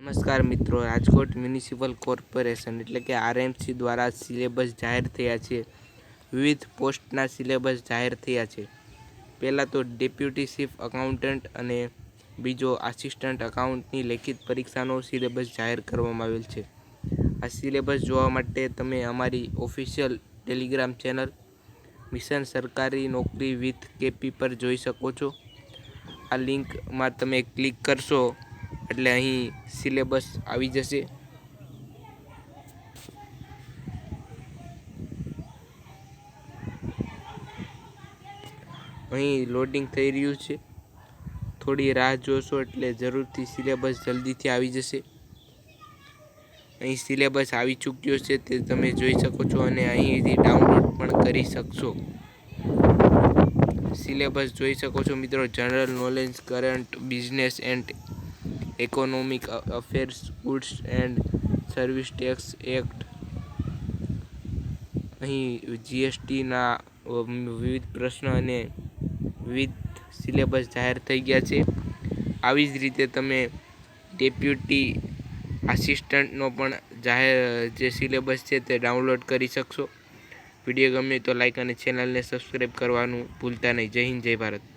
નમસ્કાર મિત્રો, Rajkot municipal corporation એટલે કે આરએમસી દ્વારા સિલેબસ જાહેર થયા છે. વિવિધ પોસ્ટના સિલેબસ જાહેર થયા છે. પહેલાં તો ડેપ્યુટી ચીફ એકાઉન્ટન્ટ અને બીજો આસિસ્ટન્ટ એકાઉન્ટન્ટની લેખિત પરીક્ષાનો સિલેબસ જાહેર કરવામાં આવેલ છે. આ સિલેબસ જોવા માટે તમે અમારી ઓફિશિયલ ટેલિગ્રામ ચેનલ મિશન સરકારી નોકરી વિથ કેપી પર જોઈ શકો છો. આ લિંકમાં તમે ક્લિક કરશો એટલે અહીં સિલેબસ આવી જશે. અહીં લોડિંગ થઈ રહ્યું છે. થોડી રાહ જોશો એટલે જરૂરથી સિલેબસ જલ્દીથી આવી જશે. અહીં સિલેબસ આવી ચૂક્યો છે તે તમે જોઈ શકો છો અને અહીંથી ડાઉનલોડ પણ કરી શકશો. સિલેબસ જોઈ શકો છો મિત્રો. General knowledge, current business and economic affairs, goods and service tax act, અહીં જીએસટીના વિવિધ પ્રશ્ન અને વિવિધ સિલેબસ જાહેર થઈ ગયા છે. આવી જ રીતે તમે ડેપ્યુટી આસિસ્ટન્ટનો પણ જે સિલેબસ છે તે ડાઉનલોડ કરી શકશો. વિડીયો ગમે તો લાઈક અને ચેનલને સબસ્ક્રાઈબ કરવાનું ભૂલતા નહીં. જય હિન્દ, જય ભારત.